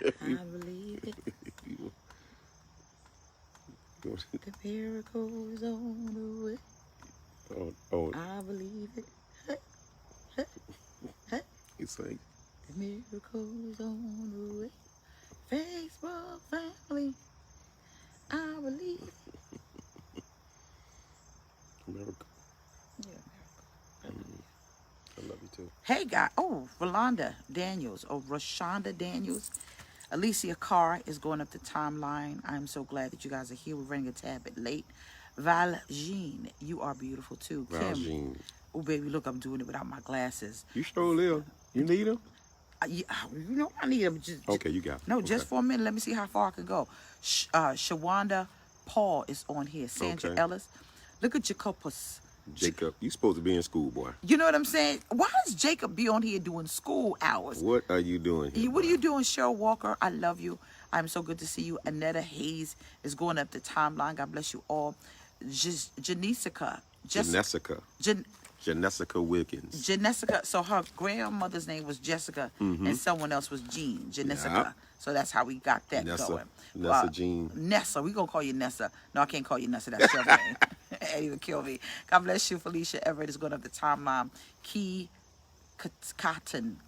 I believe it. The miracle's on the way. Oh, I believe it. Hey, hey, hey. it's like The miracle's on the way. Facebook family, I believe it. America. Yeah, miracle. I love you too. Hey, guy. Oh, Rolanda Daniels. Oh, Rashonda Daniels. Alicia Carr is going up the timeline. I'm so glad that you guys are here. We're running a tad bit late. Val Jean, you are beautiful too. Kim, Valjean. oh baby, look, I'm doing it without my glasses. You sure live. You need them? Yeah, you know I need them. Okay, you got them. No, Okay. just for a minute. Let me see how far I can go. Shawanda Paul is on here. Sandra Okay. Ellis. Look at Jacobus. Jacob, you supposed to be in school, boy. You know what I'm saying? Why does Jacob be on here doing school hours? What are you doing here? What are boy? you doing, Cheryl Walker? I love you. I'm so good to see you. Annetta Hayes is going up the timeline. God bless you all. Janesica. Jessica. Jessica Wilkins. Jessica. So her grandmother's name was Jessica, and someone else was Jean. Jessica. Yep. So that's how we got that Nessa. going. Nessa Jean. Nessa. We gonna call you Nessa. No, I can't call you Nessa. That's your name. Eddie would kill me. God bless you. Felicia Everett is going up the timeline. Key Cotton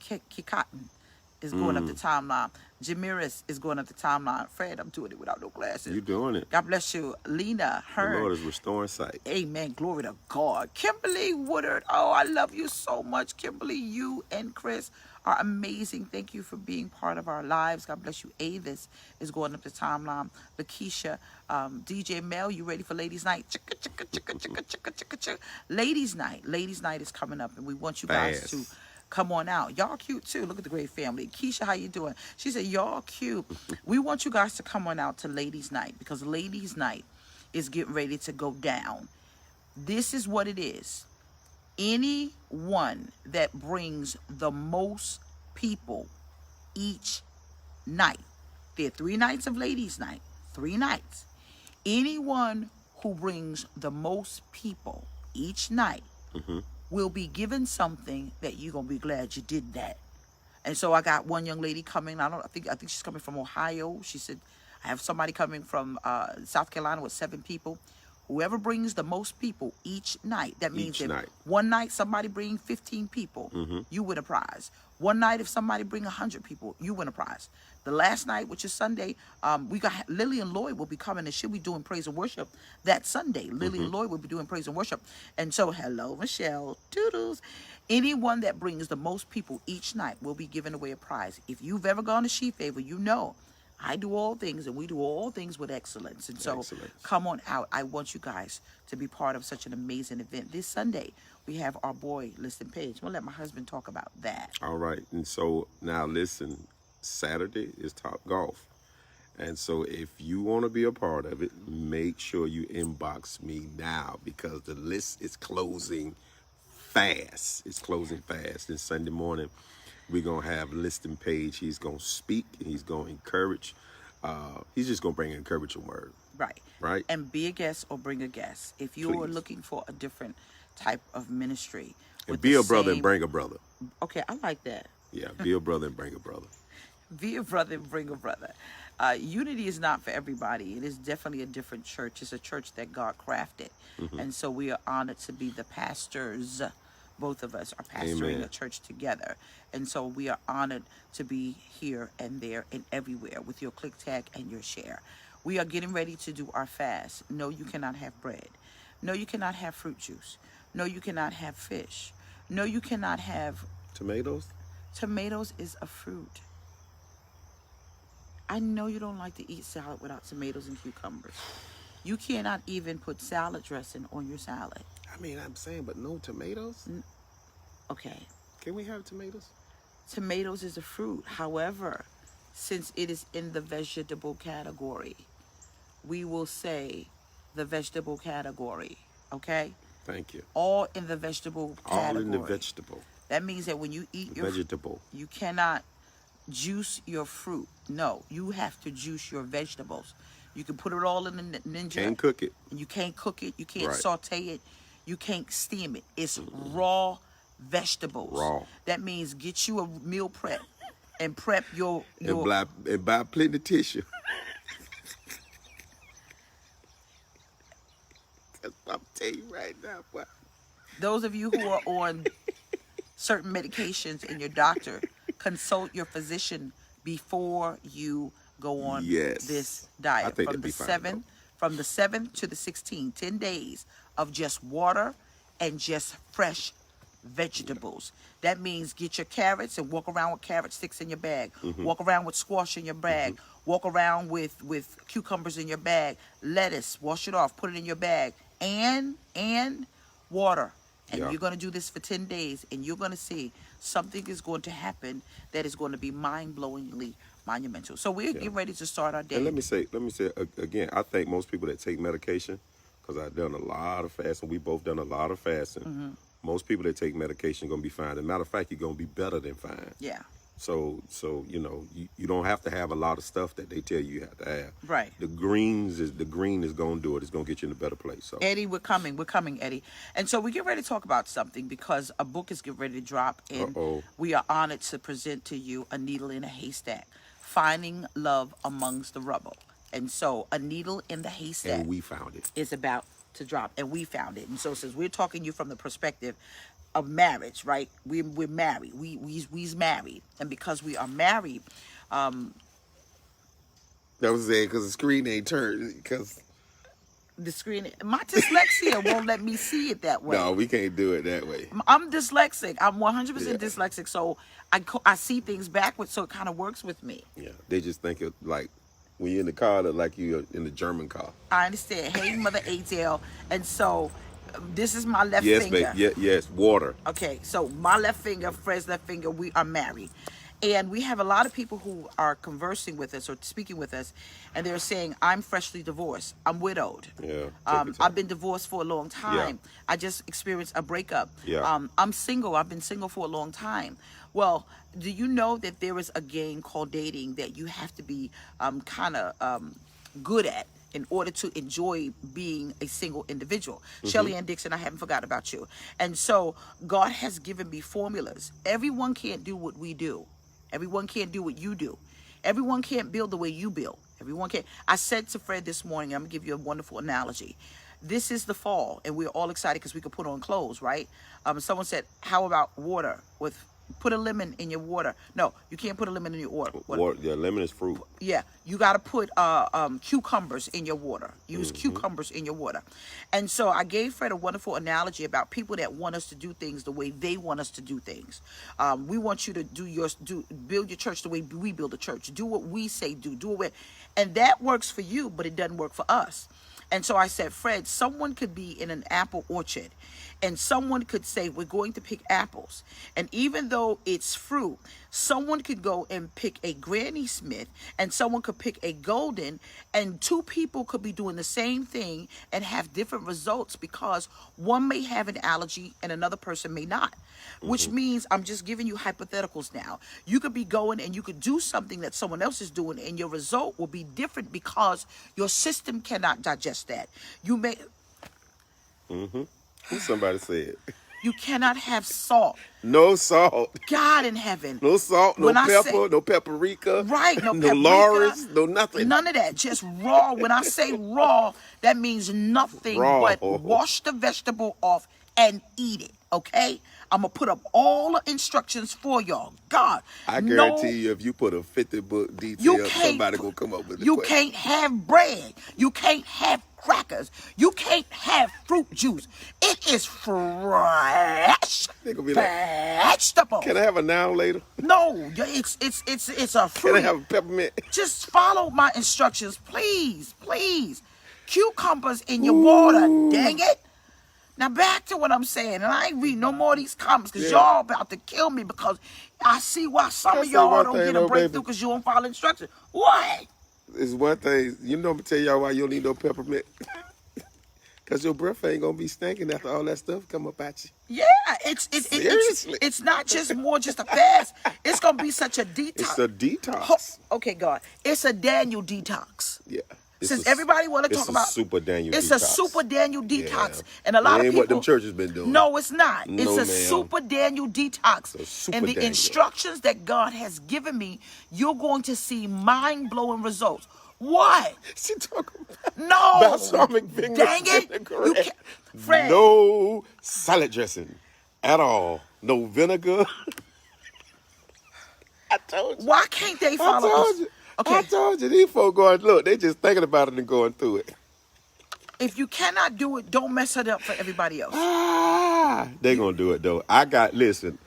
is going up the timeline. Jamiris is going up the timeline. Fred, I'm doing it without no glasses. You doing it. God bless you. Lena The Lord Hearn. is restoring sight. Amen. Glory to God. Kimberly Woodard. Oh, I love you so much. Kimberly, you and Chris are amazing. Thank you for being part of our lives. God bless you. Avis is going up the timeline. Lakeisha, DJ Mel, you ready for Ladies Night? Chicka, chicka, chicka, chicka, chicka, chicka, chicka. Ladies Night. Ladies Night is coming up, and we want you guys Fast. to come on out. Y'all cute too. Look at the great family. Keisha, how you doing? She said, y'all cute. We want you guys to come on out to Ladies Night, because Ladies Night is getting ready to go down. This is what it is. Anyone that brings the most people each night. There are 3 nights of Ladies Night. 3 nights. Anyone who brings the most people each night will be given something that you're gonna be glad you did that. And so I got one young lady coming. I think she's coming from Ohio. She said, I have somebody coming from South Carolina with 7 people. Whoever brings the most people each night, that means Each if night. one night somebody bring 15 people, you win a prize. One night if somebody bring 100 people, you win a prize. The last night, which is Sunday, we got Lillian Lloyd will be coming, and she'll be doing praise and worship that Sunday. Lillian Lloyd will be doing praise and worship. And so, hello, Michelle, toodles. Anyone that brings the most people each night will be giving away a prize. If you've ever gone to She Favor, you know I do all things, and we do all things with excellence. And so come on out. I want you guys to be part of such an amazing event. This Sunday, we have our boy, Listen Page. I'm going to let my husband talk about that. All right. And so now listen, Saturday is Top Golf. And so if you want to be a part of it, make sure you inbox me now, because the list is closing fast. It's closing fast. And Sunday morning, we're going to have Listing Page. He's going to speak, and he's going to encourage. He's just going to bring an encouraging word. Right. Right. And be a guest or bring a guest. If you're Please. looking for a different type of ministry. And be a brother and bring a brother. Okay, I like that. Yeah, be a brother and bring a brother. Be a brother and bring a brother. Unity is not for everybody. It is definitely a different church. It's a church that God crafted. And so we are honored to be the pastors. Both of us are pastoring Amen. a church together. And so we are honored to be here and there and everywhere with your click tag and your share. We are getting ready to do our fast. No, you cannot have bread. No, you cannot have fruit juice. No, you cannot have fish. No, you cannot have... Tomatoes? Tomatoes is a fruit. I know you don't like to eat salad without tomatoes and cucumbers. You cannot even put salad dressing on your salad. I mean, I'm saying, but no tomatoes? Okay. Can we have tomatoes? Tomatoes is a fruit. However, since it is in the vegetable category, we will say the vegetable category. Okay? Thank you. All in the vegetable category. All in the vegetable. That means that when you eat your vegetable, you cannot juice your fruit. No, you have to juice your vegetables. You can put it all in the ninja. Can't cook it. And you can't cook it. You can't Right. saute it. You can't steam it. It's raw vegetables. Raw. That means get you a meal prep and prep your and buy plenty of tissue. I'm telling you right now, boy. those of you who are on certain medications and your doctor, consult your physician before you go on this Yes. I diet. think that'd be fine though. From the 7th to the 16th, 10 days of just water and just fresh vegetables. That means get your carrots and walk around with carrot sticks in your bag. Walk around with squash in your bag. Walk around with cucumbers in your bag. Lettuce, wash it off, put it in your bag. And water. And Yeah. you're going to do this for 10 days, and you're going to see something is going to happen that is going to be mind-blowingly monumental. So we're getting ready to start our day. And let me say again, I think most people that take medication, because I've done a lot of fasting, we both done a lot of fasting. Most people that take medication are going to be fine. As a matter of fact, you're going to be better than fine. Yeah. So you don't have to have a lot of stuff that they tell you have to have. Right. The green is going to do it. It's going to get you in a better place. So Eddie, we're coming, Eddie. And so we get ready to talk about something because a book is getting ready to drop, and we are honored to present to you A Needle in a Haystack, Finding Love Amongst the Rubble. And so A Needle in the Haystack. And we found it. Is about to drop, and we found it. And so since we're talking to you from the perspective of marriage, right? We're married. We's married, and because we are married, That was saying because the screen ain't turned because. the screen, my dyslexia won't let me see it that way. No, we can't do it that way. I'm dyslexic. I'm 100% dyslexic, so I see things backwards, so it kind of works with me. Yeah, they just think it like when you're in the car, look like you're in the German car. I understand. Hey, Mother ATL. And so this is my left Yes, finger. babe. Yes, water. Okay, so my left finger, Fred's left finger, we are married. And we have a lot of people who are conversing with us or speaking with us, and they're saying, I'm freshly divorced. I'm widowed. Yeah. I've been divorced for a long time. Yeah. I just experienced a breakup. Yeah. I'm single. I've been single for a long time. Well, do you know that there is a game called dating that you have to be kind of good at in order to enjoy being a single individual? Shelly Ann Dixon, I haven't forgotten about you. And so God has given me formulas. Everyone can't do what we do. Everyone can't do what you do. Everyone can't build the way you build. Everyone can't. I said to Fred this morning, I'm going to give you a wonderful analogy. This is the fall, and we're all excited because we could put on clothes, right? Someone said, how about water? Put a lemon in your water. No, you can't put a lemon in your water. Yeah, lemon is fruit. Yeah, you got to put cucumbers in your water. Use cucumbers in your water. And so I gave Fred a wonderful analogy about people that want us to do things the way they want us to do things. We want you to build your church the way we build a church. Do what we say do it. And that works for you, but it doesn't work for us. And so I said, Fred, someone could be in an apple orchard, and someone could say, we're going to pick apples. And even though it's fruit, someone could go and pick a Granny Smith, and someone could pick a Golden, and two people could be doing the same thing and have different results because one may have an allergy and another person may not. Which means, I'm just giving you hypotheticals now. You could be going and you could do something that someone else is doing, and your result will be different because your system cannot digest that. You may... Somebody said. You cannot have salt. No salt. God in heaven. No salt, no When I pepper, say- no paprika. Right, no no paprika. Loris, no nothing. None of that. Just raw. When I say raw, that means nothing Raw. but wash the vegetable off and eat it. Okay? I'm going to put up all the instructions for y'all. God. I guarantee you, if you put a 50-book detail, somebody going to come up with it. You can't have bread. You can't have crackers. You can't have fruit juice. It is fresh They gonna be vegetable. Can I have a now later? No, it's a fruit. Can I have a peppermint? Just follow my instructions, please, please. Cucumbers in your water, dang it. Now back to what I'm saying, and I ain't read no more of these comments because y'all about to kill me because I see why some of y'all don't get a breakthrough because you don't follow instructions. What? It's one thing. You know, I'm gonna tell y'all why you don't need no peppermint. Because your breath ain't gonna be stinking after all that stuff come up at you. Yeah, Seriously? it's not just a fast. It's gonna be such a detox. It's a detox. Okay, God, it's a Daniel detox. Yeah. Since everybody want to talk about, it's a super Daniel it's detox. a super Daniel detox, Yeah. and a lot It of ain't people. what them churches been doing. No, it's not. No, It's a ma'am. super Daniel detox, It's a super and the Daniel. instructions that God has given me, you're going to see mind-blowing results. What? She talking about No, balsamic dang it! vinaigrette. You can't, Fred. No salad dressing at all. No vinegar. I told you. Why can't they follow? I told you. Okay, I told you. These folk going, look, they just thinking about it and going through it. if you cannot do it, don't mess it up for everybody else. They gonna do it though. Listen,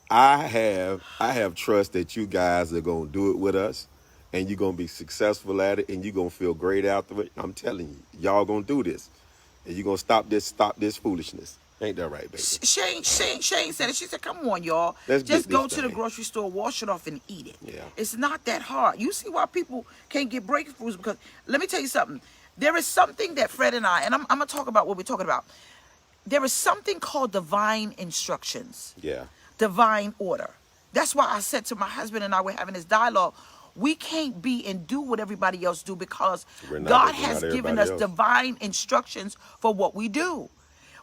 I have trust that you guys are gonna do it with us, and you're gonna be successful at it, and you're gonna feel great after it. I'm telling you, y'all gonna do this, and you're gonna stop this foolishness. Ain't that right, baby? Shane said it. She said, "Come on, y'all. Let's Just get go this to the thing. grocery store, wash it off, and eat it. Yeah. It's not that hard. You see why people can't get breakthroughs? Because let me tell you something. There is something that Fred and I'm gonna talk about what we're talking about. There is something called divine instructions, Yeah. divine order. That's why I said to my husband and I were having this dialogue. We can't be and do what everybody else do because God has given us divine instructions for what we do.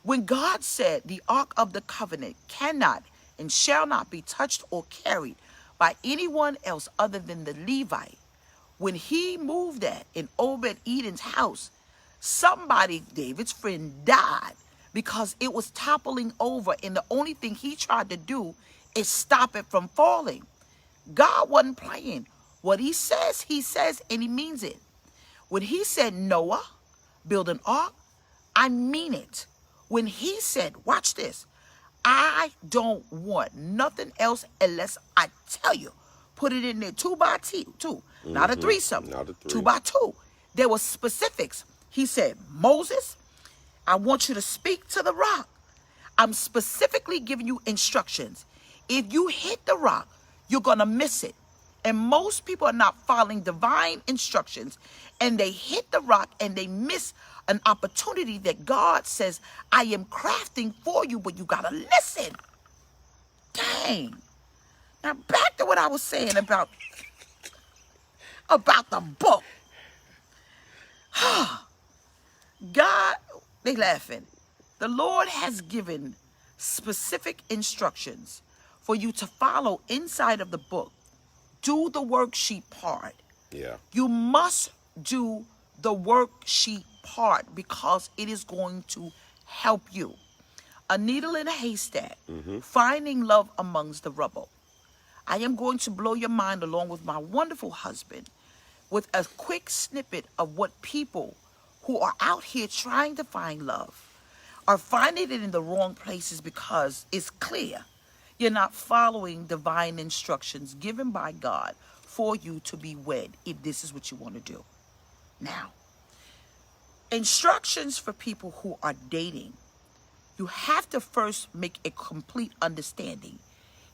When God said the Ark of the Covenant cannot and shall not be touched or carried by anyone else other than the Levite, when he moved that in Obed-Edom's house, somebody, David's friend, died because it was toppling over, and the only thing he tried to do is stop it from falling. God wasn't playing. What he says, and he means it. When he said, Noah, build an ark, I mean it. When he said, watch this, I don't want nothing else unless I tell you, put it in there 2 by 2, not a threesome, Not a three. 2 by 2. There were specifics. He said, Moses, I want you to speak to the rock. I'm specifically giving you instructions. If you hit the rock, you're going to miss it. And most people are not following divine instructions, and they hit the rock and they miss an opportunity that God says, I am crafting for you, but you got to listen. Dang. Now back to what I was saying about the book. God, they laughing. The Lord has given specific instructions for you to follow inside of the book. Do the worksheet part. Yeah. You must do the worksheet part because it is going to help you. A needle in a haystack, finding love amongst the rubble. I am going to blow your mind along with my wonderful husband with a quick snippet of what people who are out here trying to find love are finding it in the wrong places because it's clear you're not following divine instructions given by God for you to be wed if this is what you want to do. Now, instructions for people who are dating. You have to first make a complete understanding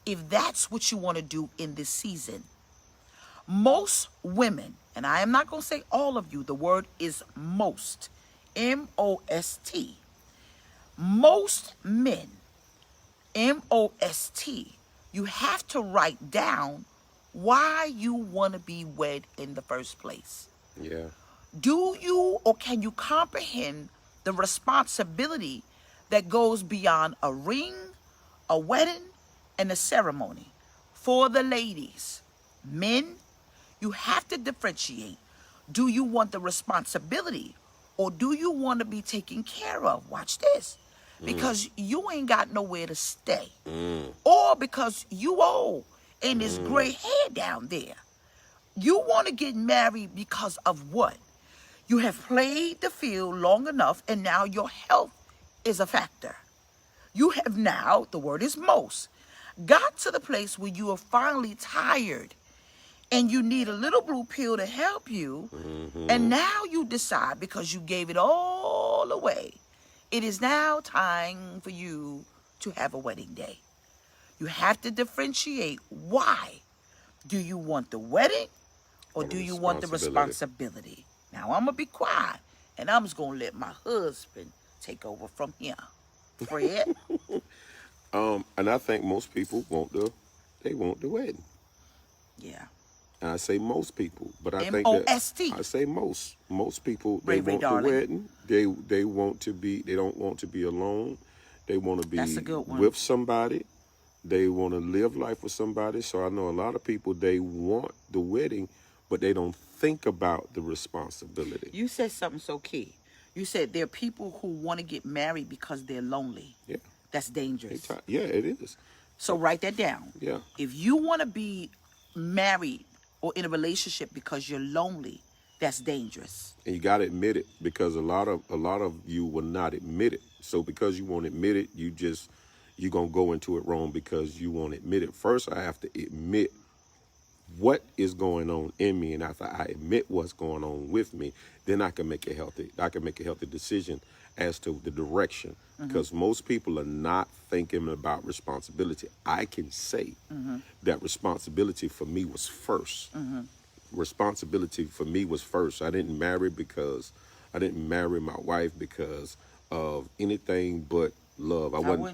if that's what you want to do in this season. Most women, and I am not going to say all of you, the word is most, M-O-S-T. Most men, M-O-S-T, you have to write down why you want to be wed in the first place. Yeah. Do you or can you comprehend the responsibility that goes beyond a ring, a wedding, and a ceremony? For the ladies, men, you have to differentiate. Do you want the responsibility or do you want to be taken care of? Watch this. Because you ain't got nowhere to stay. Or because you old and there's gray hair down there. You want to get married because of what? You have played the field long enough and now your health is a factor. You have now, the word is most, got to the place where you are finally tired and you need a little blue pill to help you. And now you decide, because you gave it all away, it is now time for you to have a wedding day. You have to differentiate why. Do you want the wedding or do you want the responsibility? Now I'm going to be quiet and I'm just going to let my husband take over from here. Fred? And I think most people want the wedding. Yeah. And I say most people, but I think that M-O-S-T. I say most people, they Ray Ray, want the darling. wedding. They want to be. They don't want to be alone. They want to That's a be good one. with somebody. They want to live life with somebody. So I know a lot of people, they want the wedding, but they don't think about the responsibility. You said something so key. You said there are people who want to get married because they're lonely. Yeah. That's dangerous. Yeah, it is. So write that down. Yeah. If you want to be married or in a relationship because you're lonely, that's dangerous. And you got to admit it, because a lot of you will not admit it. So because you won't admit it, you're going to go into it wrong because you won't admit it. First, I have to admit what is going on in me, and after I admit what's going on with me, then I can make a healthy decision as to the direction. Because most people are not thinking about responsibility. I can say that responsibility for me was first. Responsibility for me was first. I didn't marry my wife because of anything but love. I wasn't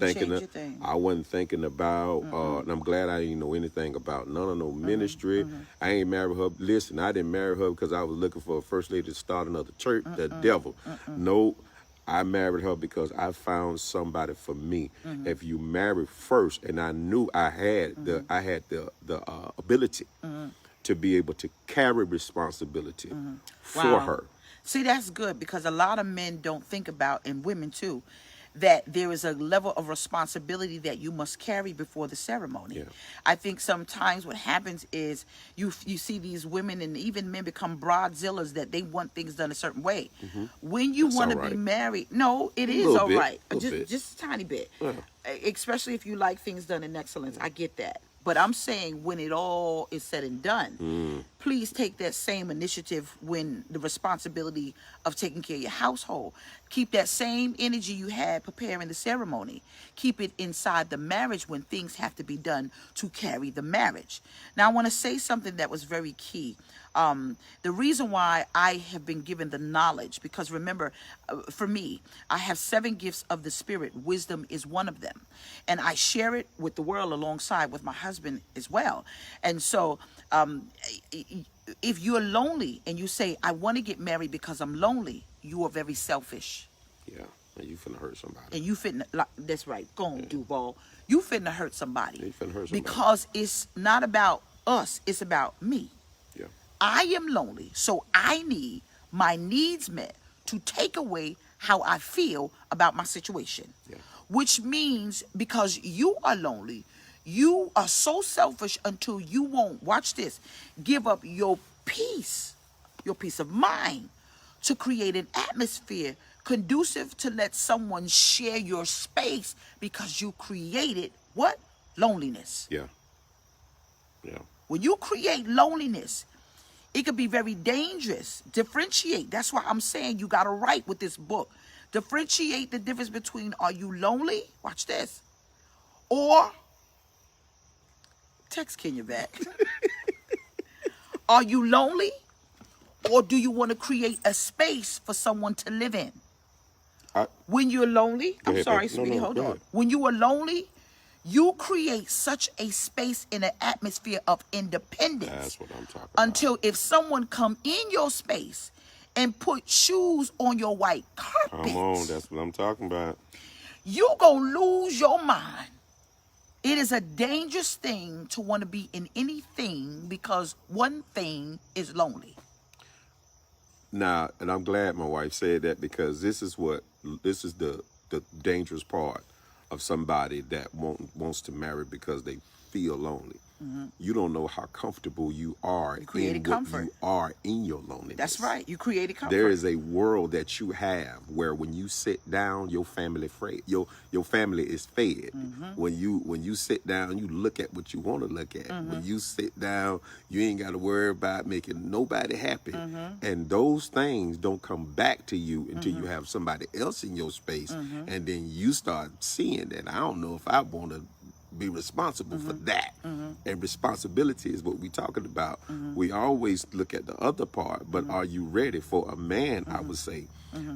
thinking about, and I'm glad I didn't know anything about none of no ministry. I ain't married her. Listen, I didn't marry her because I was looking for a first lady to start another church. The devil. No, I married her because I found somebody for me. If you marry first, and I knew I had the ability to be able to carry responsibility for her. See, that's good, because a lot of men don't think about, and women too, that there is a level of responsibility that you must carry before the ceremony. Yeah. I think sometimes what happens is you see these women and even men become broadzillas, that they want things done a certain way. When you want to be married, no, it is all right. Just a tiny bit. Yeah. Especially if you like things done in excellence. I get that. But I'm saying when it all is said and done, please take that same initiative when the responsibility of taking care of your household. Keep that same energy you had preparing the ceremony. Keep it inside the marriage when things have to be done to carry the marriage. Now, I want to say something that was very key. The reason why I have been given the knowledge, because remember, for me, I have 7 gifts of the Spirit. Wisdom is one of them. And I share it with the world alongside with my husband as well. And so if you're lonely and you say, I want to get married because I'm lonely, you are very selfish. Yeah, and you finna hurt somebody. And you finna, that's right, go on, Duval. You finna hurt somebody. You finna hurt somebody. Because it's not about us, it's about me. Yeah. I am lonely, so I need my needs met to take away how I feel about my situation. Yeah. Which means because you are lonely, you are so selfish until you won't, watch this, give up your peace of mind to create an atmosphere conducive to let someone share your space, because you created what? Loneliness. Yeah. Yeah. When you create loneliness, it could be very dangerous. Differentiate. That's why I'm saying you got to write with this book. Differentiate the difference between, are you lonely? Watch this. Or, text Kenya back. Are you lonely? Or do you want to create a space for someone to live in? When you're lonely, I'm sorry, sweetie, hold on. When you are lonely, you create such a space in an atmosphere of independence. That's what I'm talking until about. If someone come in your space and put shoes on your white carpet, Come on, that's what I'm talking about. you gonna lose your mind. It is a dangerous thing to want to be in anything, because one thing is lonely. Now, and I'm glad my wife said that, because this is the dangerous part of somebody that wants to marry because they feel lonely. You don't know how comfortable you are in what you are in your loneliness. That's right. You created comfort. There is a world that you have where when you sit down, your family is fed. When you sit down, you look at what you want to look at. When you sit down, you ain't got to worry about making nobody happy. And those things don't come back to you until you have somebody else in your space, and then you start seeing that I don't know if I want to be responsible for that. And responsibility is what we're talking about. We always look at the other part, but are you ready? For a man, I would say,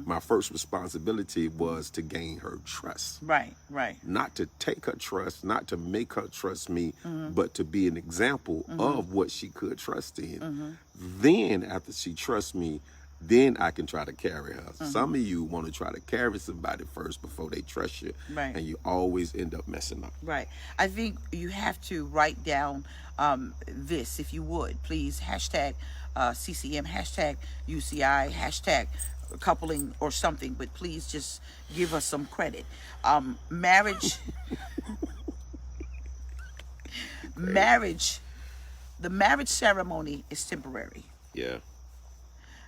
my first responsibility was to gain her trust. Right, right. Not to take her trust, not to make her trust me, but to be an example of what she could trust in. Then, after she trusts me, then I can try to carry her. Some of you want to try to carry somebody first before they trust you, Right. and you always end up messing up. Right. I think you have to write down this, if you would, please. Hashtag CCM, hashtag UCI, hashtag coupling or something, but please just give us some credit. Marriage, the marriage ceremony is temporary. Yeah,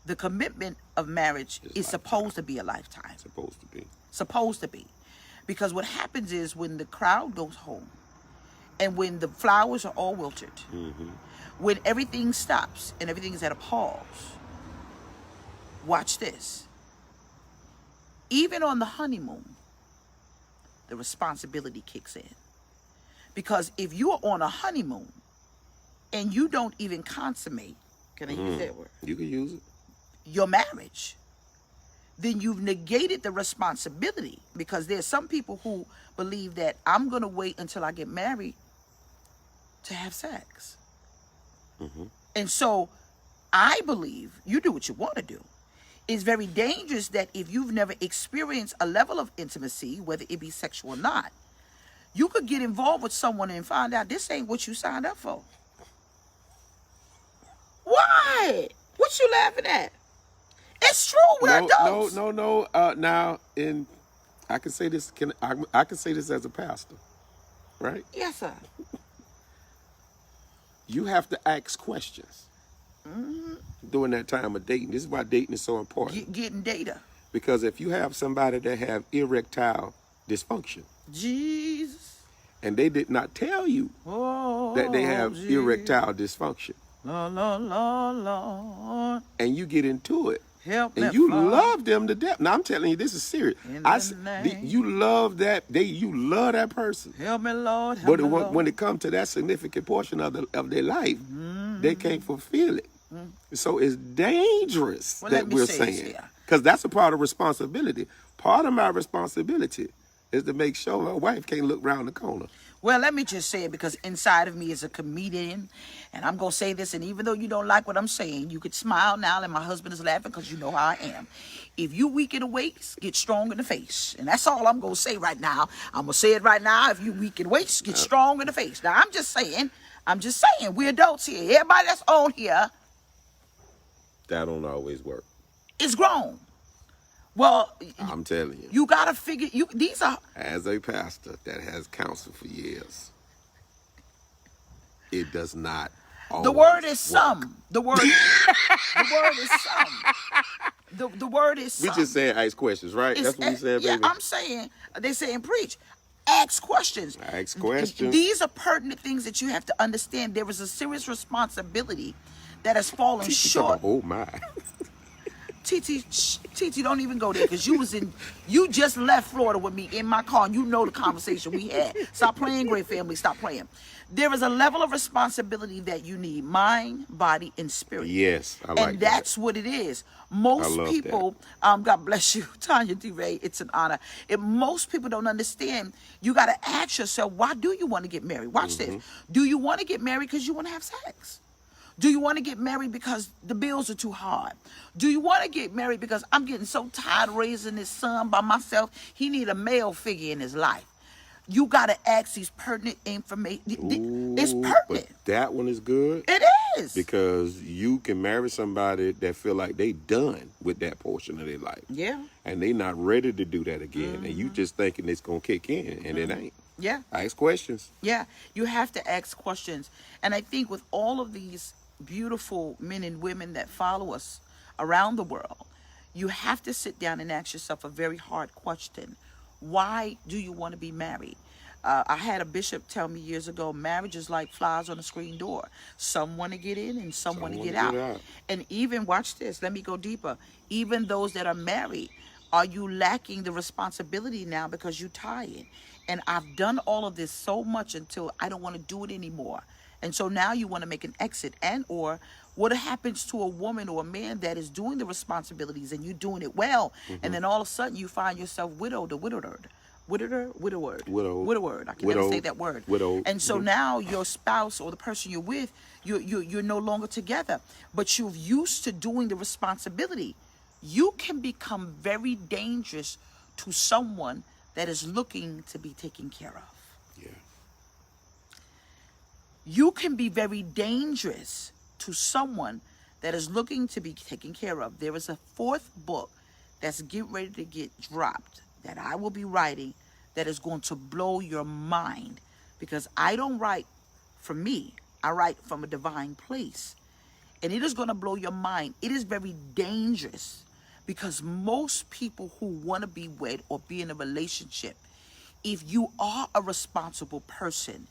The commitment of marriage is supposed to be a lifetime. supposed to be. Supposed to be. Because what happens is when the crowd goes home and when the flowers are all wilted, when everything stops and everything is at a pause, watch this. Even on the honeymoon, the responsibility kicks in. Because if you are on a honeymoon and you don't even consummate, can I use that word? You can use it. Your marriage, then you've negated the responsibility, because there's some people who believe that I'm going to wait until I get married to have sex. And so I believe you do what you want to do. It's very dangerous that if you've never experienced a level of intimacy, whether it be sexual or not, you could get involved with someone and find out this ain't what you signed up for. Why? What you laughing at? It's true. We're adults. No. Now, I can say this. I can say this as a pastor, right? Yes, sir. You have to ask questions during that time of dating. This is why dating is so important. Getting data. Because if you have somebody that have erectile dysfunction, Jesus. and they did not tell you that they have erectile dysfunction, La, la, la, la. and you get into it, Help and me, you Father. love them to death. Now I'm telling you, this is serious. In the name. You love that. You love that person. Help me, Lord. Help But me, Lord. when it comes to that significant portion of their life, they can't fulfill it. So it's dangerous Well, that let me we're say this saying, here. because that's a part of responsibility. Part of my responsibility is to make sure my wife can't look around the corner. Well, let me just say it, because inside of me is a comedian, and I'm going to say this, and even though you don't like what I'm saying, you could smile now, and my husband is laughing because you know how I am. If you weak in the waist, get strong in the face. And that's all I'm going to say right now. I'm going to say it right now. If you weak in the waist, get strong in the face. Now, I'm just saying, we're adults here. Everybody that's on here That don't always work. is grown. Well, I'm telling you. you got to figure, these are, As a pastor that has counseled for years, it does not always the word is work. some. The word is some. The word is some. We just saying ask questions, right? That's what we said, yeah, baby. I'm saying, they saying preach. Ask questions. Ask questions. These are pertinent things that you have to understand. There is a serious responsibility that has fallen short. Oh my. TT, don't even go there, because you just left Florida with me in my car, and you know the conversation we had. Stop playing, great family, stop playing. There is a level of responsibility that you need, mind, body, and spirit. Yes, I like that. And that's what it is. Most love people, God bless you, Tanya D. Ray, it's an honor. Most people don't understand, you got to ask yourself, why do you want to get married? Watch this. Do you want to get married because you want to have sex? Do you want to get married because the bills are too hard? Do you want to get married because I'm getting so tired of raising this son by myself? He need a male figure in his life. You got to ask these pertinent information. It's pertinent. But that one is good. It is. Because you can marry somebody that feel like they done with that portion of their life. Yeah. And they not ready to do that again. And you just thinking it's going to kick in, and it ain't. Yeah. Ask questions. Yeah. You have to ask questions. And I think with all of these beautiful men and women that follow us around the world, you have to sit down and ask yourself a very hard question. Why do you want to be married? I had a bishop tell me years ago, marriage is like flies on a screen door. Some want to get in and some want to get out. And even, watch this, let me go deeper. Even those that are married, are you lacking the responsibility now because you're tired? And I've done all of this so much until I don't want to do it anymore. And so now you want to make an exit. And or what happens to a woman or a man that is doing the responsibilities and you doing it well, and then all of a sudden you find yourself widowed or widowed. Widowed. I can never say that word. Widowed. And so now your spouse or the person you're with, you're no longer together, but you're used to doing the responsibility. You can become very dangerous to someone that is looking to be taken care of. Yeah. You can be very dangerous to someone that is looking to be taken care of. There is a fourth book that's getting ready to get dropped that I will be writing that is going to blow your mind, because I don't write from me. I write from a divine place. And it is going to blow your mind. It is very dangerous because most people who want to be wed or be in a relationship, if you are a responsible person,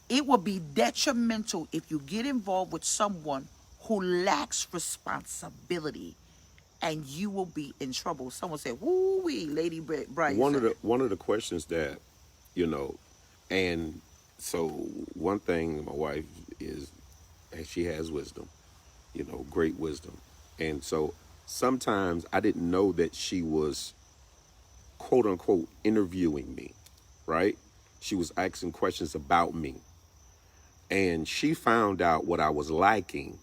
it will be detrimental if you get involved with someone who lacks responsibility, and you will be in trouble. Someone said, "Woo-wee, Lady Bryce." One of the questions that, you know, and so one thing my wife is, and she has wisdom, you know, great wisdom, and so sometimes I didn't know that she was, quote unquote, interviewing me, right? She was asking questions about me, and she found out what I was liking.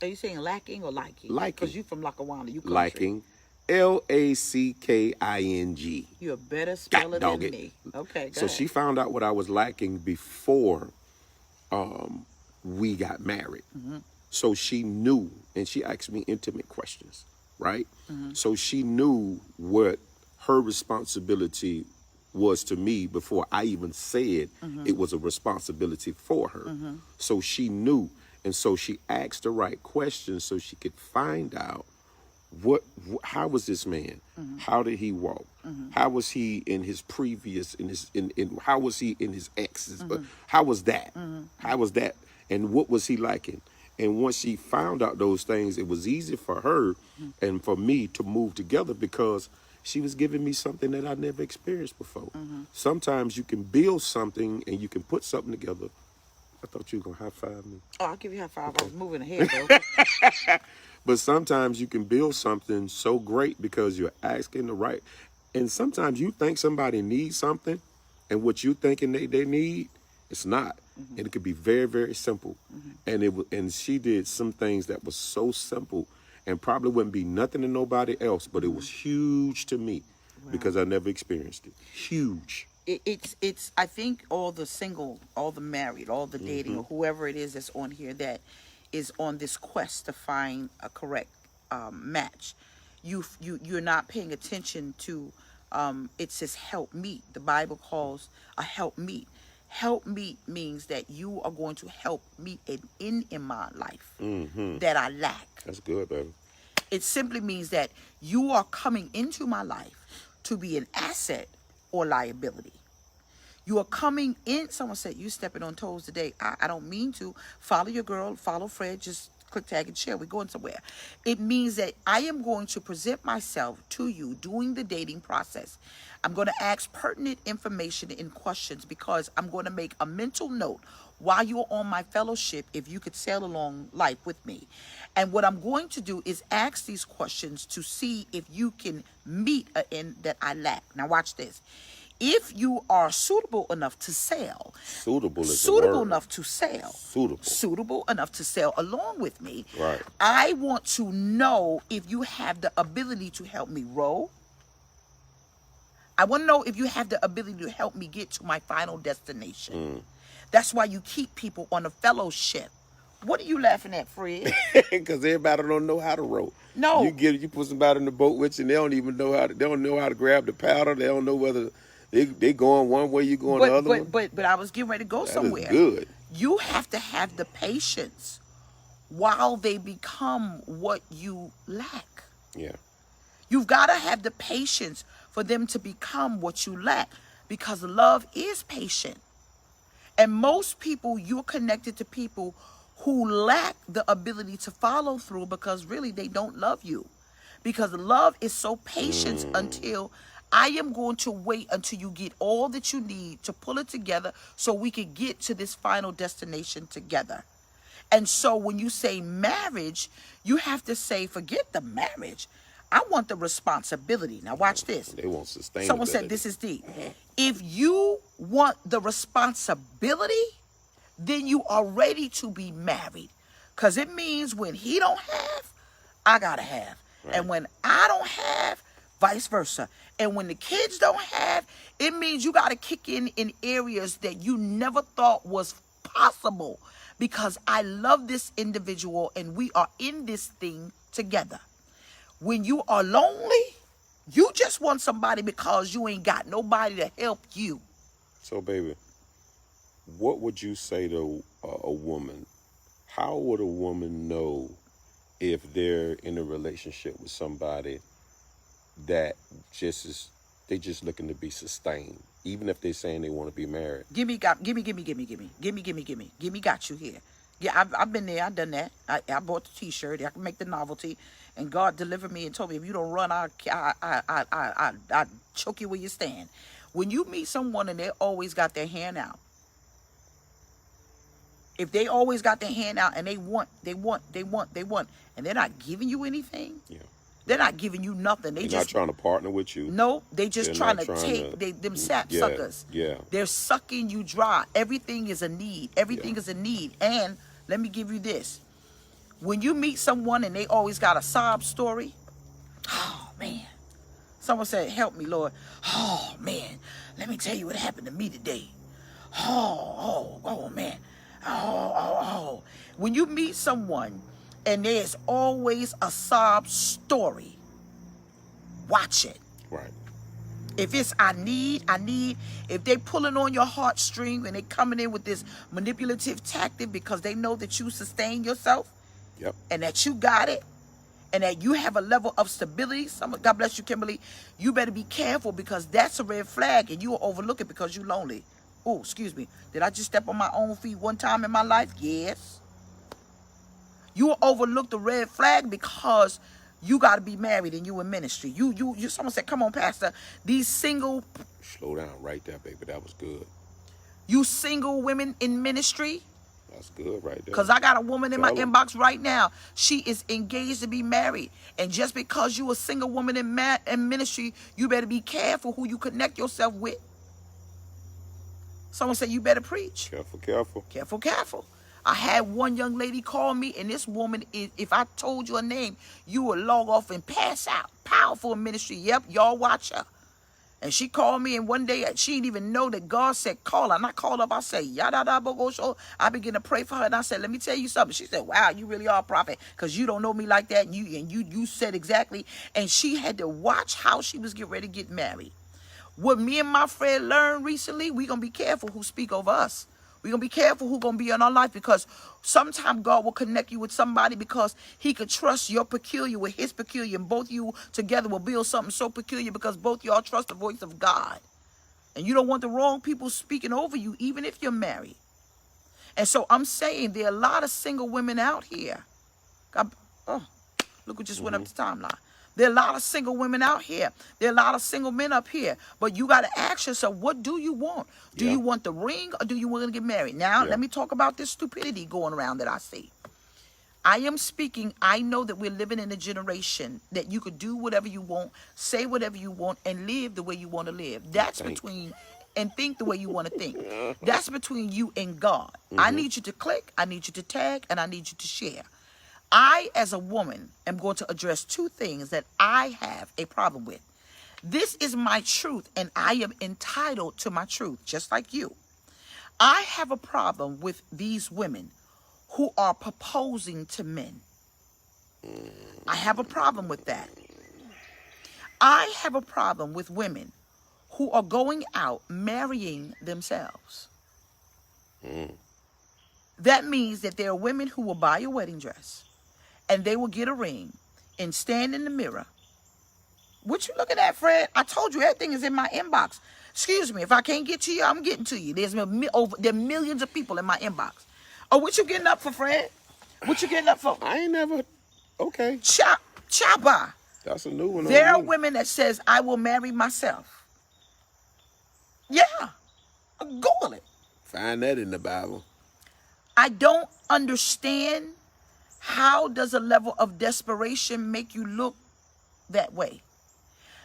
Are you saying lacking or liking? Liking. Because you from Lackawanna. You country. Liking. Laking. You're better speller than it. me. Okay, go So ahead. she found out what I was liking before we got married. Mm-hmm. So she knew, and she asked me intimate questions, right? Mm-hmm. So she knew what her responsibility was to me before I even said it was a responsibility for her. So she knew, and so she asked the right questions so she could find out how was this man? How did he walk? How was he in his previous, how was he in his exes? But how was that? How was that? And what was he liking? And once she found out those things, it was easy for her and for me to move together because she was giving me something that I never experienced before. Sometimes you can build something and you can put something together. I thought you were going to high-five me. Oh, I'll give you a high five. Okay. I was moving ahead, though. But sometimes you can build something so great because you're asking the right. And sometimes you think somebody needs something, and what you thinking they need, it's not. And it could be very, very simple. And she did some things that was so simple and probably wouldn't be nothing to nobody else, but it was huge to me because I never experienced it. Huge. It's I think all the single, all the married, all the dating, or whoever it is that's on here that is on this quest to find a correct match, you're not paying attention to it says help meet. The Bible calls a help meet. Help meet means that you are going to help meet an end in my life that I lack. That's good, baby. It simply means that you are coming into my life to be an asset or liability. You are coming in. Someone said, you stepping on toes today. I don't mean to. Follow your girl. Follow Fred. Just click, tag, and share. We're going somewhere. It means that I am going to present myself to you during the dating process. I'm going to ask pertinent information and questions because I'm going to make a mental note while you're on my fellowship if you could sail along life with me. And what I'm going to do is ask these questions to see if you can meet an end that I lack. Now watch this. If you are suitable enough to sail, suitable enough to sail, suitable enough to sail along with me, right. I want to know if you have the ability to help me row. I want to know if you have the ability to help me get to my final destination. That's why you keep people on a fellowship. What are you laughing at, Fred? Because everybody don't know how to row. No, you put somebody in the boat with you, and they don't even know how to. They don't know how to grab the paddle. They don't know whether they going one way, you going the other one. But I was getting ready to go somewhere. That is good. You have to have the patience while they become what you lack. Yeah. You've got to have the patience for them to become what you lack, because love is patient. And most people, you're connected to people who lack the ability to follow through because really they don't love you. Because love is so patient until I am going to wait until you get all that you need to pull it together so we can get to this final destination together. And so when you say marriage, you have to say, forget the marriage. I want the responsibility. Now watch this. They want sustainability. Someone said this is deep. If you want the responsibility, then you are ready to be married. Because it means when he don't have, I gotta have. Right. And when I don't have, vice versa. And when the kids don't have, it means you gotta kick in areas that you never thought was possible. Because I love this individual and we are in this thing together. When you are lonely, you just want somebody because you ain't got nobody to help you. So, baby, what would you say to a woman? How would a woman know if they're in a relationship with somebody that they just looking to be sustained, even if they're saying they want to be married? Gimme got you here. Yeah, I've been there. I've done that. I bought the T-shirt. I can make the novelty, and God delivered me and told me, if you don't run, I choke you where you stand. When you meet someone and they always got their hand out, if they always got their hand out and they want, and they're not giving you anything, Yeah. they're not giving you nothing. They're not trying to partner with you. No, they just They're trying not to trying take them sap Yeah, suckers. yeah. They're sucking you dry. Everything is a need. Everything is a need. And let me give you this. When you meet someone and they always got a sob story, oh man. Someone said, help me, Lord. Oh man, let me tell you what happened to me today. Oh man. Oh. When you meet someone and there's always a sob story, watch it. Right. If it's I need, if they pulling on your heartstring and they coming in with this manipulative tactic because they know that you sustain yourself, Yep. and that you got it, and that you have a level of stability, God bless you, Kimberly, you better be careful because that's a red flag and you will overlook it because you're lonely. Oh, excuse me. Did I just step on my own feet one time in my life? Yes. You will overlook the red flag because you got to be married and you in ministry. You. Someone said, come on, Pastor. These single. Slow down right there, baby. That was good. You single women in ministry. That's good right there. Because I got a woman in my inbox right now. She is engaged to be married. And just because you a single woman in ministry, you better be careful who you connect yourself with. Someone said you better preach. Careful. I had one young lady call me, and this woman, if I told you her name, you would log off and pass out. Powerful in ministry. Yep, y'all watch her. And she called me, and one day she didn't even know that God said, call her. And I called up, I said, yada da bogo. I began to pray for her, and I said, let me tell you something. She said, wow, you really are a prophet, because you don't know me like that, and you said exactly. And she had to watch how she was getting ready to get married. What me and my friend learned recently, we're going to be careful who speak over us. We're going to be careful who's going to be in our life, because sometimes God will connect you with somebody because he could trust your peculiar with his peculiar, and both you together will build something so peculiar because both y'all trust the voice of God. And you don't want the wrong people speaking over you, even if you're married. And so I'm saying there are a lot of single women out here. Look what just went up the timeline. There are a lot of single women out here. There are a lot of single men up here. But you got to ask yourself, what do you want? Do you want the ring, or do you want to get married? Now, let me talk about this stupidity going around that I see. I am speaking, I know that we're living in a generation that you could do whatever you want, say whatever you want, and live the way you want to live. That's and think the way you want to think. That's between you and God. I need you to click, I need you to tag, and I need you to share. I, as a woman, am going to address two things that I have a problem with. This is my truth, and I am entitled to my truth, just like you. I have a problem with these women who are proposing to men. I have a problem with that. I have a problem with women who are going out marrying themselves. That means that there are women who will buy a wedding dress, and they will get a ring and stand in the mirror. What you looking at, Fred? I told you everything is in my inbox. Excuse me, if I can't get to you, I'm getting to you. There are millions of people in my inbox. Oh, what you getting up for, Fred? What you getting up for? I ain't never. Okay. Chopper. That's a new one on There are me. women that says, I will marry myself. Yeah, Google it. Find that in the Bible. I don't understand, how does a level of desperation make you look that way?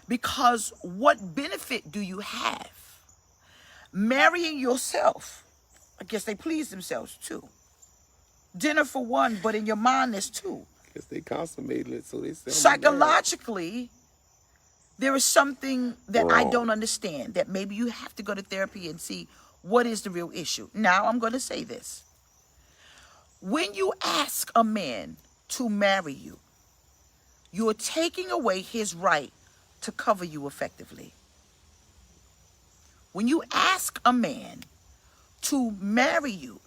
Because what benefit do you have? Marrying yourself, I guess they please themselves too. Dinner for one, but in your mind there's two. Guess they consummated it, so they say I'm married. Psychologically, there is something that I Wrong. don't understand, that maybe you have to go to therapy and see what is the real issue. Now, I'm going to say this. When you ask a man to marry you, you're taking away his right to cover you effectively. When you ask a man to marry you,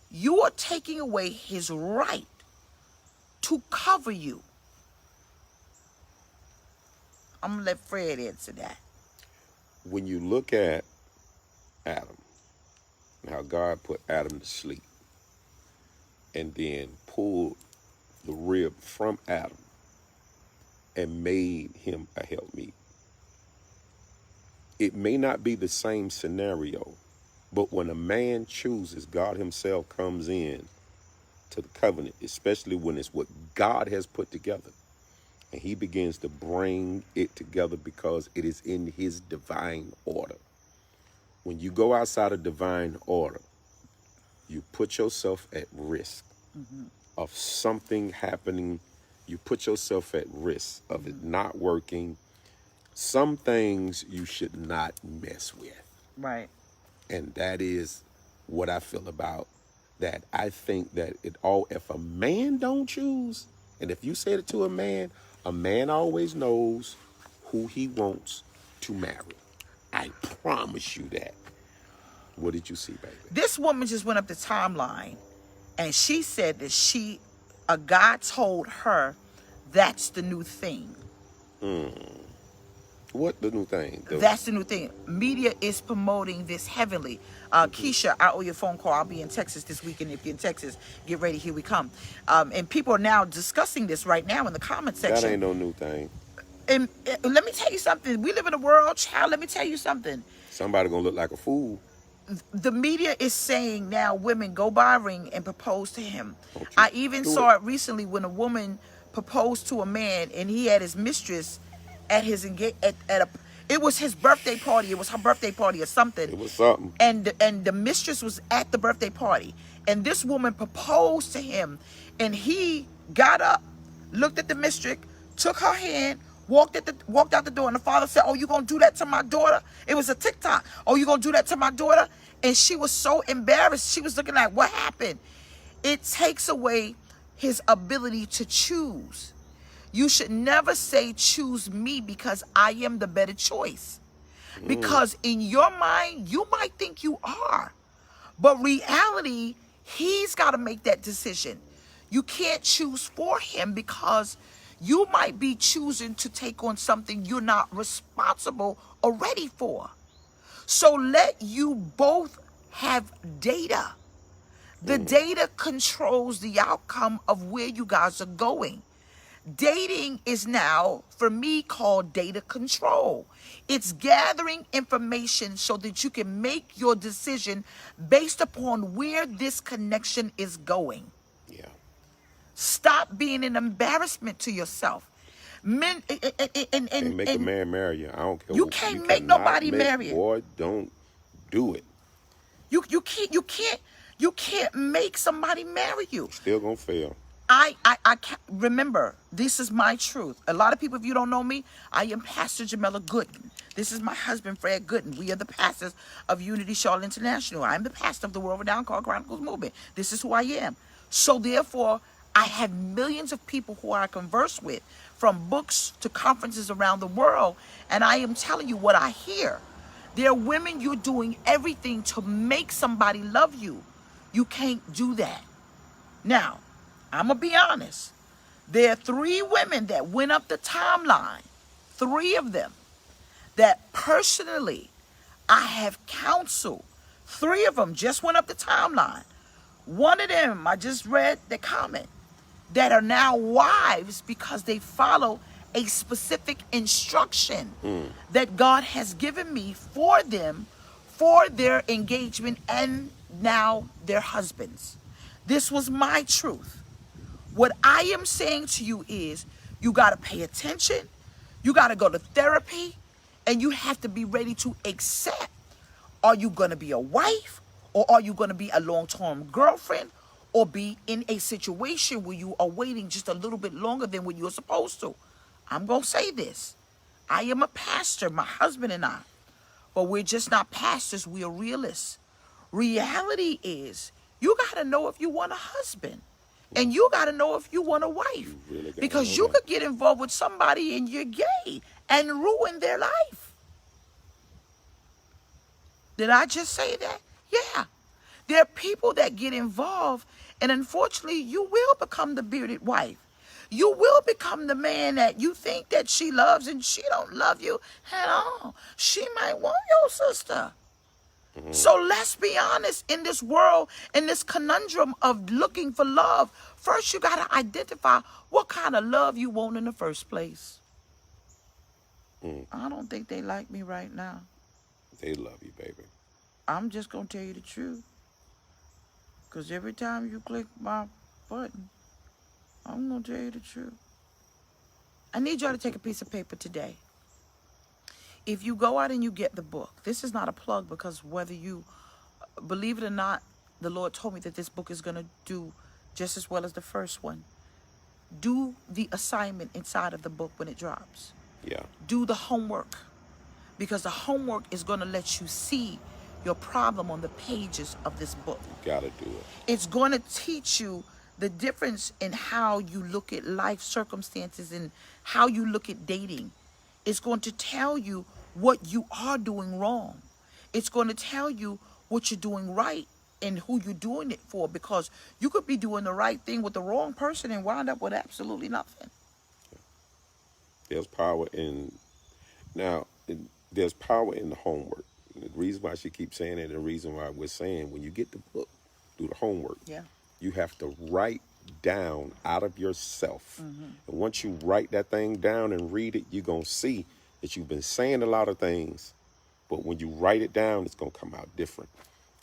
you are taking away his right to cover you. I'm going to let Fred answer that. When you look at Adam, and how God put Adam to sleep, and then pulled the rib from Adam and made him a helpmeet. It may not be the same scenario, but when a man chooses, God himself comes in to the covenant, especially when it's what God has put together. And he begins to bring it together because it is in his divine order. When you go outside of divine order, you put yourself at risk of something happening. You put yourself at risk of it not working. Some things you should not mess with. Right. And that is what I feel about that. I think that if a man don't choose, and if you said it to a man always knows who he wants to marry. I promise you that. What did you see, baby? This woman just went up the timeline and she said that a guy told her that's the new thing. What the new thing? That's the new thing. Media is promoting this heavily. Keisha, I owe you a phone call. I'll be in Texas this weekend. If you're in Texas, get ready. Here we come. And people are now discussing this right now in the comment section. That ain't no new thing. And let me tell you something. We live in a world, child. Let me tell you something. Somebody gonna look like a fool. The media is saying now women go buy a ring and propose to him. I even saw it recently when a woman proposed to a man and he had his mistress at his it was his birthday party. It was her birthday party or something. It was something. And the mistress was at the birthday party. And this woman proposed to him. And he got up, looked at the mistress, took her hand, walked out the door. And the father said, oh, you going to do that to my daughter? It was a TikTok. Oh, you going to do that to my daughter? And she was so embarrassed. She was looking like, what happened? It takes away his ability to choose. You should never say, choose me because I am the better choice. Because in your mind, you might think you are. But reality, he's got to make that decision. You can't choose for him because you might be choosing to take on something you're not responsible or ready for. So let you both have data. The data controls the outcome of where you guys are going. Dating is now, for me, called data control. It's gathering information so that you can make your decision based upon where this connection is going. Yeah. Stop being an embarrassment to yourself. Men Can't make a man marry you. I don't care. You can't make nobody marry you. Boy, don't do it. You can't make somebody marry you. Still gonna fail. I can't remember. This is my truth. A lot of people, if you don't know me, I am Pastor Jameliah Gooden. This is my husband, Fred Gooden. We are the pastors of Unity Charlotte International. I'm the pastor of the World Renowned Call Chronicles Movement. This is who I am. So therefore, I have millions of people who I converse with, from books to conferences around the world, and I am telling you what I hear. There are women, you're doing everything to make somebody love you. You can't do that. Now, I'm going to be honest. There are 3 women that went up the timeline, 3 of them, that personally I have counseled. 3 of them just went up the timeline. One of them, I just read the comment, that are now wives because they follow a specific instruction that God has given me for them, for their engagement and now their husbands. This was my truth. What I am saying to you is you got to pay attention. You got to go to therapy, and you have to be ready to accept. Are you going to be a wife, or are you going to be a long-term girlfriend, or be in a situation where you are waiting just a little bit longer than what you're supposed to? I'm going to say this. I am a pastor, my husband and I, but we're just not pastors. We are realists. Reality is you got to know if you want a husband. And you got to know if you want a wife. Really Because you could get involved with somebody and you're gay and ruin their life. Did I just say that? Yeah. There are people that get involved, and unfortunately, you will become the bearded wife. You will become the man that you think that she loves, and she don't love you at all. She might want your sister. So let's be honest, in this world, in this conundrum of looking for love, first you got to identify what kind of love you want in the first place. I don't think they like me right now. They love you, baby. I'm just going to tell you the truth. Because every time you click my button, I'm going to tell you the truth. I need y'all to take a piece of paper today. If you go out and you get the book, this is not a plug, because whether you believe it or not, the Lord told me that this book is going to do just as well as the first one. Do the assignment inside of the book when it drops. Yeah. Do the homework, because the homework is going to let you see your problem on the pages of this book. You got to do it. It's going to teach you the difference in how you look at life circumstances and how you look at dating. It's going to tell you what you are doing wrong. It's going to tell you what you're doing right and who you're doing it for, because you could be doing the right thing with the wrong person and wind up with absolutely nothing. There's power in, there's power in the homework. And the reason why she keeps saying it, and the reason why we're saying when you get the book, do the homework. Yeah. You have to write down out of yourself. And once you write that thing down and read it, you're going to see that you've been saying a lot of things, but when you write it down, it's going to come out different.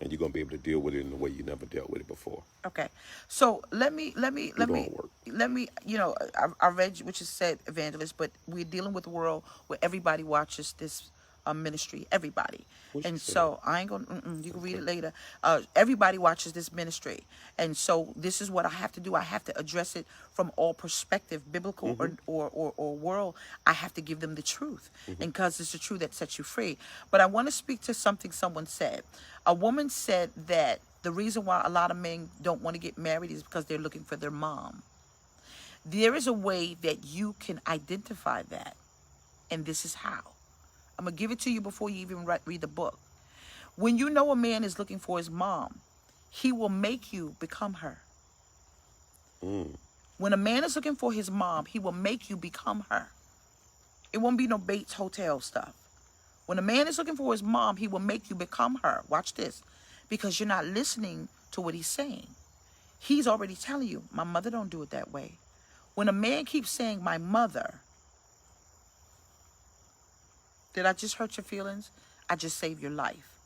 And you're going to be able to deal with it in a way you never dealt with it before. Okay. So let me, you know, I read what you said, evangelist, but we're dealing with a world where everybody watches this ministry, everybody. And so I ain't gonna, you can read it later. Everybody watches this ministry. And so this is what I have to do. I have to address it from all perspective, biblical or world. I have to give them the truth. And because it's the truth that sets you free. But I want to speak to something someone said. A woman said that the reason why a lot of men don't want to get married is because they're looking for their mom. There is a way that you can identify that. And this is how. I'm going to give it to you before you even read the book. When you know a man is looking for his mom, he will make you become her. When a man is looking for his mom, he will make you become her. It won't be no Bates Hotel stuff. When a man is looking for his mom, he will make you become her. Watch this. Because you're not listening to what he's saying. He's already telling you, my mother don't do it that way. When a man keeps saying, my mother, did I just hurt your feelings? I just saved your life.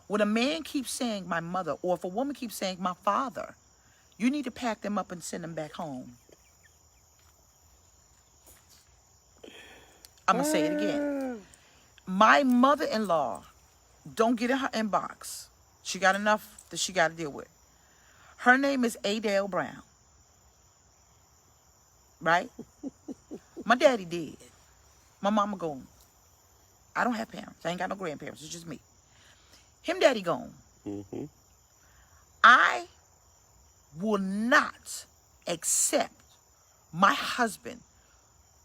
When a man keeps saying my mother, or if a woman keeps saying my father, you need to pack them up and send them back home. I'm going to say it again. My mother-in-law, don't get in her inbox. She got enough that she got to deal with. Her name is Adele Brown. Right? My daddy did. My mama gone. I don't have parents. I ain't got no grandparents. It's just me. Him daddy gone. I will not accept my husband.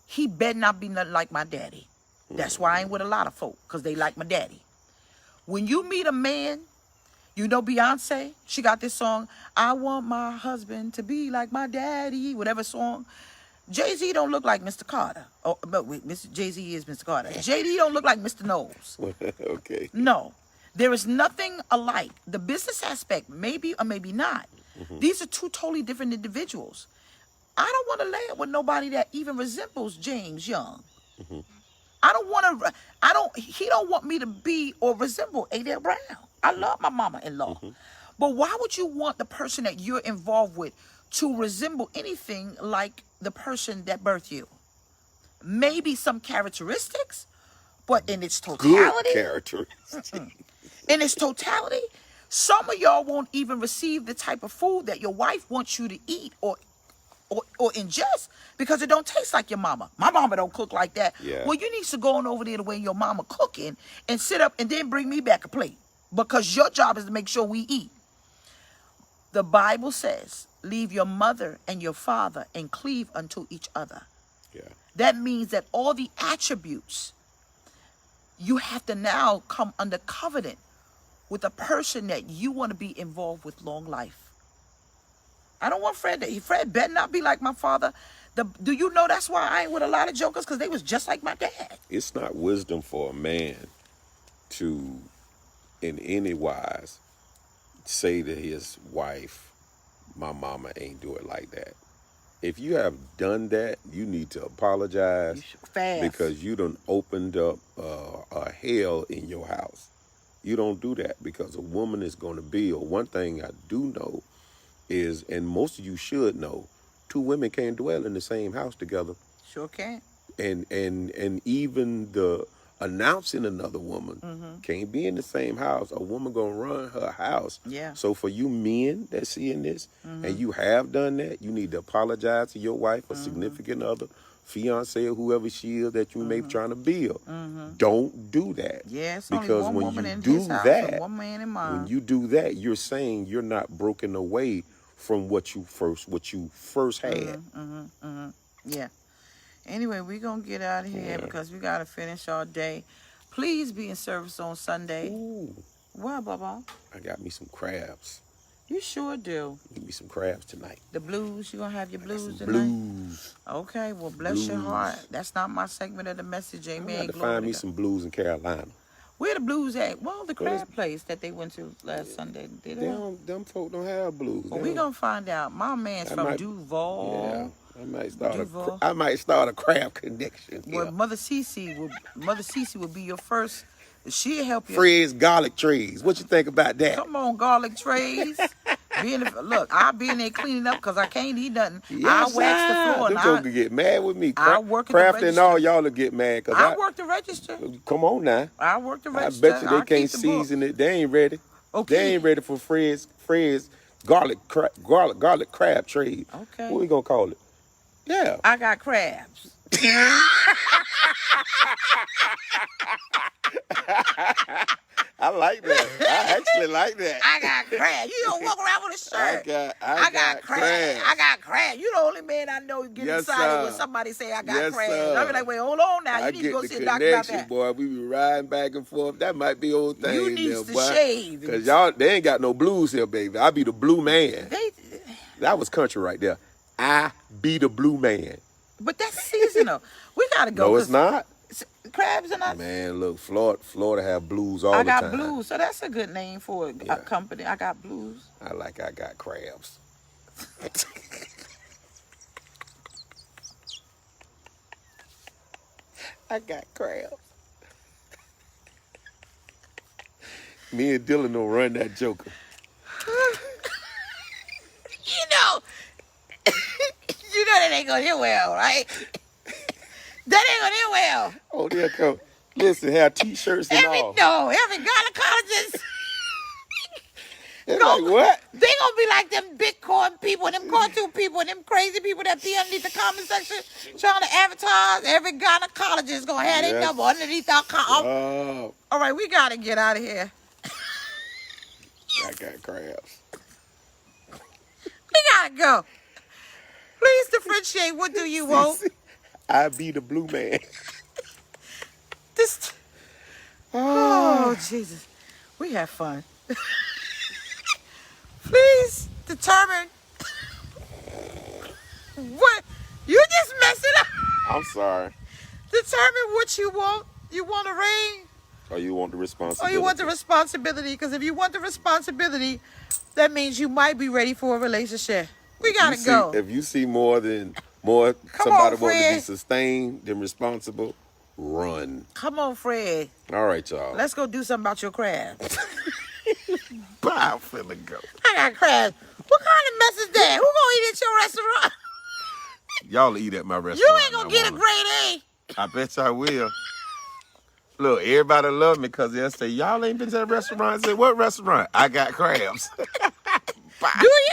He better not be nothing like my daddy. That's why I ain't with a lot of folk, because they like my daddy. When you meet a man, you know Beyonce, she got this song, I want my husband to be like my daddy, whatever song. Jay-Z don't look like Mr. Carter. Oh, but wait, Jay-Z is Mr. Carter. JD don't look like Mr. Knowles. Okay. No. There is nothing alike. The business aspect, maybe or maybe not. These are two totally different individuals. I don't want to land with nobody that even resembles James Young. I don't want to, he don't want me to be or resemble Adele Brown. I love my mama-in-law. But why would you want the person that you're involved with to resemble anything like the person that birthed you? Maybe some characteristics, but in its Good totality, characteristics. in its totality, some of y'all won't even receive the type of food that your wife wants you to eat or ingest because it don't taste like your mama. My mama don't cook like that. Yeah. Well, you need to go on over there the way your mama cooking and sit up and then bring me back a plate because your job is to make sure we eat. The Bible says, leave your mother and your father and cleave unto each other. Yeah. That means that all the attributes, you have to now come under covenant with a person that you want to be involved with long life. I don't want Fred. Fred better not be like my father. Do you know that's why I ain't with a lot of jokers? Because they was just like my dad. It's not wisdom for a man to, in any wise, say to his wife, my mama ain't do it like that. If you have done that, you need to apologize Fast. because you done opened up a hell in your house. You don't do that because a woman is going to be, or one thing I do know is, and most of you should know, two women can't dwell in the same house together. Sure can. And even the announcing another woman can't be in the same house. A woman gonna run her house. Yeah. So for you men that seeing this and you have done that, you need to apologize to your wife or significant other, fiance or whoever she is that you may be trying to build. Don't do that. Yeah, it's because only one when woman you in do his house that, and one man in mine. when you do that, you're saying you're not broken away from what you first had. Yeah. Anyway, we're going to get out of here because we got to finish our day. Please be in service on Sunday. Ooh, What, Baba? I got me some crabs. You sure do. Give me some crabs tonight. The blues, you going to have your blues tonight? Blues. Okay, well, bless your heart. That's not my segment of the message. I'm Amen. going to Glory find to me God. some blues in Carolina. Where the blues at? Well, the crab place that they went to last Sunday. Did they? Them folk don't have blues. Well, we going to find out. My man's from Duval. Yeah, Duval. I might start a crab connection. Well, Yeah. Mother Cece will be your first. She'll help you. Fred's garlic trees. What you think about that? Come on, garlic trays. Look, I'll be in there cleaning up because I can't eat nothing. Yes, I wax the floor. Them And folks can get mad with me. I work at the Craft and register. all y'all will get mad. Cause I work the register. Come on now. I work the I register. bet you they can't season it. They ain't ready. Okay. They ain't ready for Fred's garlic crab trees. Okay. What we gonna call it? Yeah. I got crabs. I like that. I actually like that. I got crabs. You don't walk around with a shirt. I got crabs. I got crabs. You the only man I know get Yes, excited sir. when somebody say I got Yes, crabs. sir. I be like, wait, hold on now. You I need to get go the see a doctor about connection, that. boy. We be riding back and forth. That might be old thing. You needs to boy. shave. Cause y'all, they ain't got no blues here, baby. I be the blue man. That was country right there. I be the blue man. But that's seasonal. We gotta go. No, it's not. Crabs are not. Man, look, Florida have blues all I the got time. blues, so that's a good name for a Yeah. company. I got blues. I got crabs. I got crabs. Me and Dylan don't run that joker. You know that ain't gonna hear well, right? That ain't gonna hear well. Oh, there come. Listen, have T-shirts and all. Every gynecologist. They're like, what? They gonna be like them Bitcoin people, them cartoon people, them crazy people that be underneath the comment section trying to advertise. Every gynecologist gonna have their Yes. number underneath our comment. Oh, All right, we gotta get out of here. I got crabs. We gotta go. Please differentiate. What do you want? I be the blue man. This. Oh Jesus, we have fun. Please determine what you just messed it up. I'm sorry. Determine what you want. You want a ring, Or you want the responsibility? or you want the responsibility? Because if you want the responsibility, that means you might be ready for a relationship. We gotta go. If you see more Come somebody on, wanting to be Fred. sustained than responsible, run. Come on, Fred. All right, y'all. Let's go do something about your crabs. Bye, I'm finna go. I got crabs. What kind of mess is that? Who gonna eat at your restaurant? Y'all eat at my restaurant. You ain't gonna get a grade A. I bet y'all will. Look, everybody love me because they'll say, y'all ain't been to that restaurant. I said, what restaurant? I got crabs. Bye. Do you?